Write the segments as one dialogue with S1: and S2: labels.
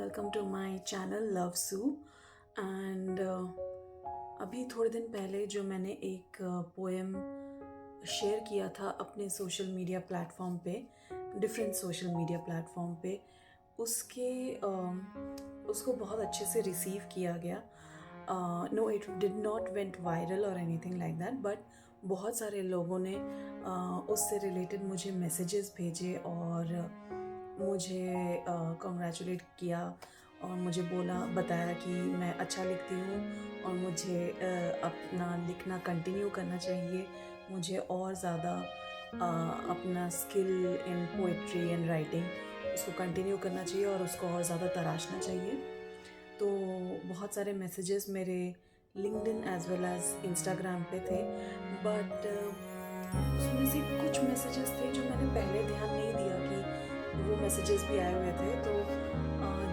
S1: welcome to my channel Love Sue and अभी थोड़े दिन पहले जो मैंने एक पोएम शेयर किया था अपने सोशल मीडिया प्लेटफॉर्म पे, डिफरेंट सोशल मीडिया प्लेटफॉर्म पे, उसके उसको बहुत अच्छे से रिसीव किया गया। No, it did not went viral और एनीथिंग लाइक दैट, बट बहुत सारे लोगों ने उससे रिलेटेड मुझे मैसेजेस भेजे और मुझे कॉन्ग्रेचुलेट किया और मुझे बताया कि मैं अच्छा लिखती हूँ और मुझे अपना लिखना कंटिन्यू करना चाहिए। मुझे और ज़्यादा अपना skill in poetry and writing उसको कंटिन्यू करना चाहिए और उसको और ज़्यादा तराशना चाहिए। तो बहुत सारे मैसेजेस मेरे LinkedIn as well as Instagram पे थे, बट उसमें से कुछ मैसेजेस थे जो मैंने पहले ध्यान नहीं दिया कि वो मैसेजेस भी आए हुए थे। तो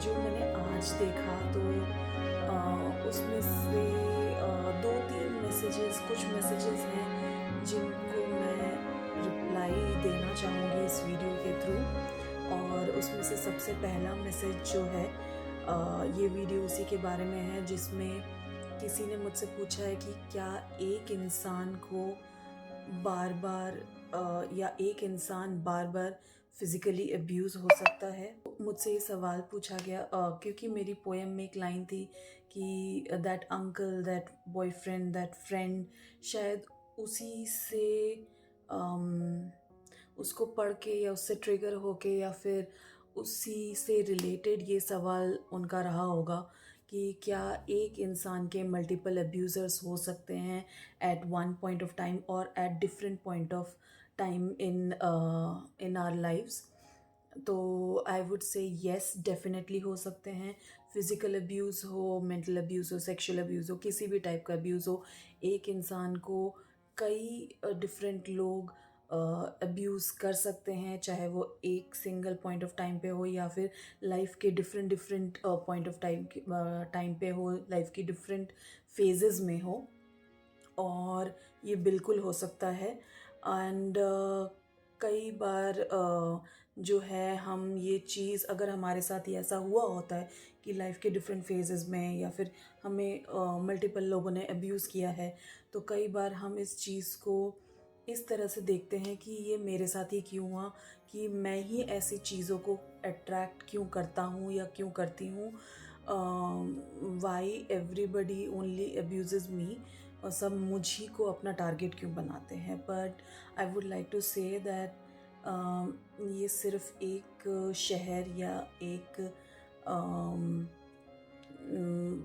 S1: जो मैंने आज देखा तो उसमें से दो तीन मैसेजेस, कुछ मैसेजेस हैं जिनको मैं रिप्लाई देना चाहूँगी इस वीडियो के थ्रू। और उसमें से सबसे पहला मैसेज जो है, ये वीडियो उसी के बारे में है जिसमें किसी ने मुझसे पूछा है कि क्या एक इंसान को बार बार या एक इंसान बार बार फिज़िकली अब्यूज़ हो सकता है। मुझसे ये सवाल पूछा गया क्योंकि मेरी पोएम में एक लाइन थी कि that uncle, that boyfriend, that friend, शायद उसी से उसको पढ़ के या उससे ट्रिगर होके या फिर उसी से रिलेटेड ये सवाल उनका रहा होगा कि क्या एक इंसान के मल्टीपल अब्यूज़र्स हो सकते हैं at one point of time और at different point of time in our lives. तो I would say yes, definitely हो सकते हैं। फिज़िकल अब्यूज़ हो, मेंटल अब्यूज़ हो, सेक्सुअल अब्यूज़ हो, किसी भी टाइप का अब्यूज़ हो, एक इंसान को कई डिफरेंट लोग अब्यूज़ कर सकते हैं, चाहे वो एक सिंगल पॉइंट ऑफ टाइम पे हो या फिर लाइफ के different different point of time पे हो, लाइफ की डिफरेंट फेजेस में हो, और ये बिल्कुल हो सकता है। एंड कई बार जो है हम ये चीज़, अगर हमारे साथ ही ऐसा हुआ होता है कि लाइफ के डिफरेंट फेजेस में या फिर हमें मल्टीपल लोगों ने अब्यूज़ किया है, तो कई बार हम इस चीज़ को इस तरह से देखते हैं कि ये मेरे साथ ही क्यों हुआ, कि मैं ही ऐसी चीज़ों को अट्रैक्ट क्यों करता हूँ या क्यों करती हूँ, why everybody only abuse me, और सब मुझी को अपना टारगेट क्यों बनाते हैं। But I would like to say that ये सिर्फ एक शहर या एक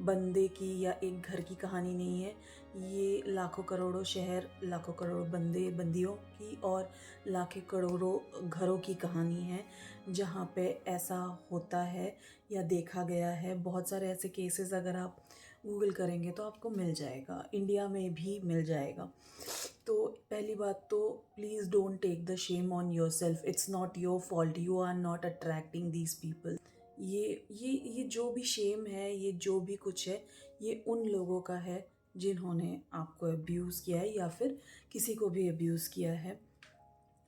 S1: बंदे की या एक घर की कहानी नहीं है। ये लाखों करोड़ों शहर, लाखों करोड़ों बंदे बंदियों की और लाखों करोड़ों घरों की कहानी है जहाँ पे ऐसा होता है या देखा गया है। बहुत सारे ऐसे केसेस अगर आप गूगल करेंगे तो आपको मिल जाएगा, इंडिया में भी मिल जाएगा। तो पहली बात तो please don't take the shame on your self, it's not your fault, you are not attracting these people. ये जो भी शेम है, ये जो भी कुछ है, ये उन लोगों का है जिन्होंने आपको अब्यूज़ किया है या फिर किसी को भी अब्यूज़ किया है।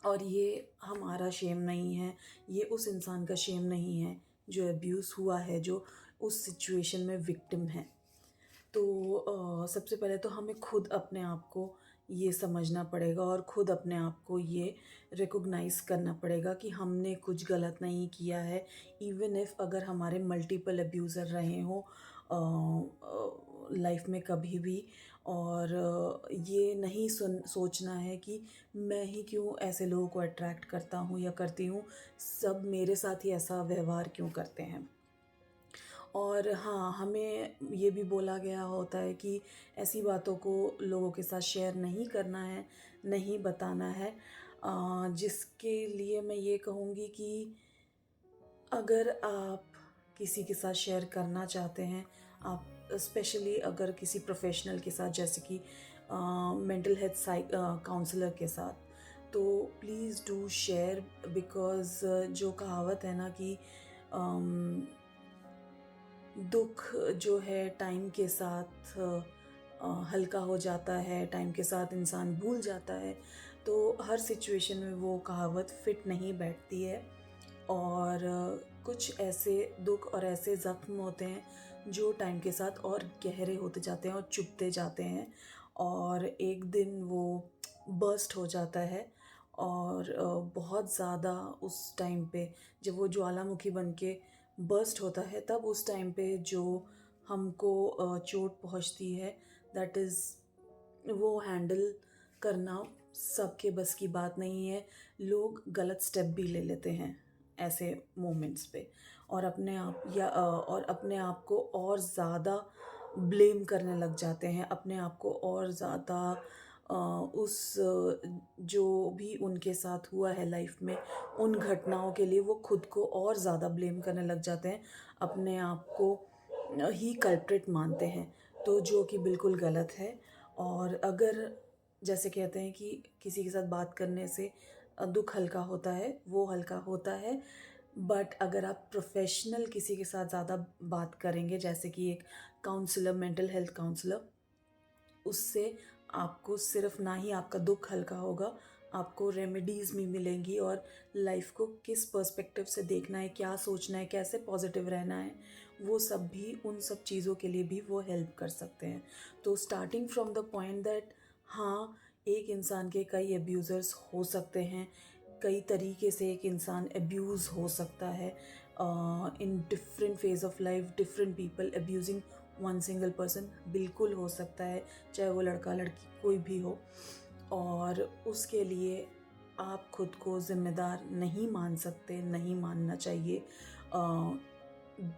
S1: और ये हमारा शेम नहीं है, ये उस इंसान का शेम नहीं है जो अब्यूज़ हुआ है, जो उस सिचुएशन में विक्टिम है। तो सबसे पहले तो हमें खुद अपने आप को ये समझना पड़ेगा और ख़ुद अपने आप को ये रिकॉग्नाइज़ करना पड़ेगा कि हमने कुछ गलत नहीं किया है। इवन इफ़ अगर हमारे मल्टीपल अब्यूज़र रहे हों लाइफ में कभी भी, और ये नहीं सोचना है कि मैं ही क्यों ऐसे लोगों को अट्रैक्ट करता हूँ या करती हूँ, सब मेरे साथ ही ऐसा व्यवहार क्यों करते हैं। और हाँ, हमें ये भी बोला गया होता है कि ऐसी बातों को लोगों के साथ शेयर नहीं करना है, नहीं बताना है, जिसके लिए मैं ये कहूँगी कि अगर आप किसी के साथ शेयर करना चाहते हैं, आप स्पेशली अगर किसी प्रोफेशनल के साथ, जैसे कि मेंटल हेल्थ काउंसलर के साथ, तो प्लीज़ डू शेयर। बिकॉज़ जो कहावत है ना कि दुख जो है टाइम के साथ हल्का हो जाता है, टाइम के साथ इंसान भूल जाता है, तो हर सिचुएशन में वो कहावत फिट नहीं बैठती है। और कुछ ऐसे दुख और ऐसे ज़ख्म होते हैं जो टाइम के साथ और गहरे होते जाते हैं और चुभते जाते हैं, और एक दिन वो बर्स्ट हो जाता है। और बहुत ज़्यादा उस टाइम पे जब वो ज्वालामुखी बन के बर्स्ट होता है, तब उस टाइम पे जो हमको चोट पहुंचती है, दैट इज़, वो हैंडल करना सबके बस की बात नहीं है। लोग गलत स्टेप भी ले लेते हैं ऐसे मोमेंट्स पे, और अपने आप को और ज़्यादा ब्लेम करने लग जाते हैं, अपने आप को और ज़्यादा जो भी उनके साथ हुआ है लाइफ में, उन घटनाओं के लिए वो खुद को और ज़्यादा ब्लेम करने लग जाते हैं, अपने आप को ही कल्प्रिट मानते हैं, तो जो कि बिल्कुल गलत है। और अगर, जैसे कहते हैं कि किसी के साथ बात करने से दुख हल्का होता है, वो हल्का होता है, बट अगर आप प्रोफेशनल किसी के साथ ज़्यादा बात करेंगे, जैसे कि एक काउंसलर, मेंटल हेल्थ काउंसलर, उससे आपको सिर्फ ना ही आपका दुख हल्का होगा, आपको रेमेडीज़ भी मिलेंगी, और लाइफ को किस पर्सपेक्टिव से देखना है, क्या सोचना है, कैसे पॉजिटिव रहना है, वो सब भी, उन सब चीज़ों के लिए भी वो हेल्प कर सकते हैं। तो starting from the point that, हाँ, एक इंसान के कई अब्यूज़र्स हो सकते हैं, कई तरीके से एक इंसान अब्यूज़ हो सकता है, in different phase of life, different people abusing one single person, बिल्कुल हो सकता है, चाहे वो लड़का लड़की कोई भी हो। और उसके लिए आप खुद को ज़िम्मेदार नहीं मान सकते, नहीं मानना चाहिए।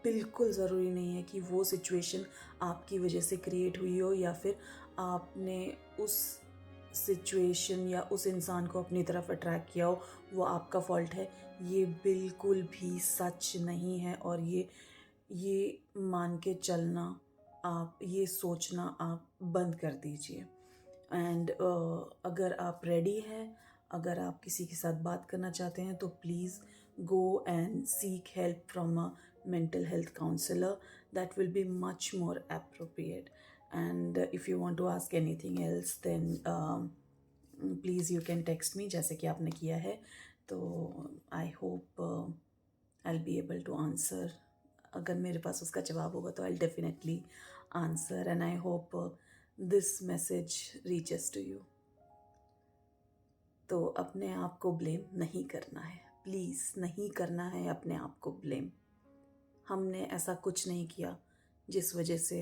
S1: बिल्कुल ज़रूरी नहीं है कि वो सिचुएशन आपकी वजह से क्रिएट हुई हो, या फिर आपने उस सिचुएशन या उस इंसान को अपनी तरफ अट्रैक्ट किया हो, वो आपका फॉल्ट है। ये बिल्कुल भी सच नहीं है, और ये मान के चलना, आप ये सोचना आप बंद कर दीजिए। एंड अगर आप रेडी हैं, अगर आप किसी के साथ बात करना चाहते हैं, तो please go and seek help from a mental health counselor. That will be much more appropriate. And if you want to ask anything else, then please you can text me, जैसे कि आपने किया है। तो I hope I'll be able to answer. अगर मेरे पास उसका जवाब होगा तो I'll definitely answer, and I hope this message reaches to you. तो अपने आप को ब्लेम नहीं करना है, प्लीज़ नहीं करना है अपने आप को ब्लेम। हमने ऐसा कुछ नहीं किया जिस वजह से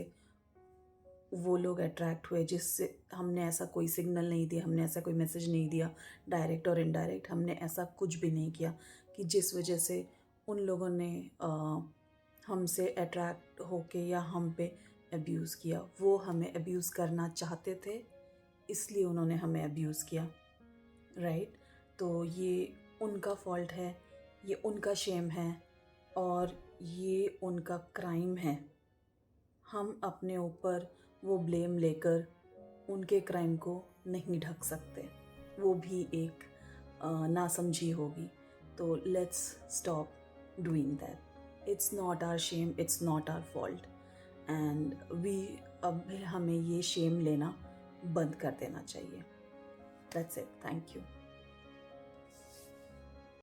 S1: वो लोग अट्रैक्ट हुए, जिससे हमने ऐसा कोई सिग्नल नहीं दिया, हमने ऐसा कोई मैसेज नहीं दिया, डायरेक्ट और इनडायरेक्ट, हमने ऐसा कुछ भी नहीं किया कि जिस वजह से उन लोगों ने हमसे अट्रैक्ट होके या हम पे अब्यूज़ किया। वो हमें अब्यूज़ करना चाहते थे, इसलिए उन्होंने हमें अब्यूज़ किया, राइट? तो ये उनका फॉल्ट है, ये उनका शेम है, और ये उनका क्राइम है। हम अपने ऊपर वो ब्लेम लेकर उनके क्राइम को नहीं ढक सकते, वो भी एक नासमझी होगी। तो let's stop doing that. It's not our shame, it's not our fault, and अब हमें ये शेम लेना बंद कर देना चाहिए। That's it. Thank you.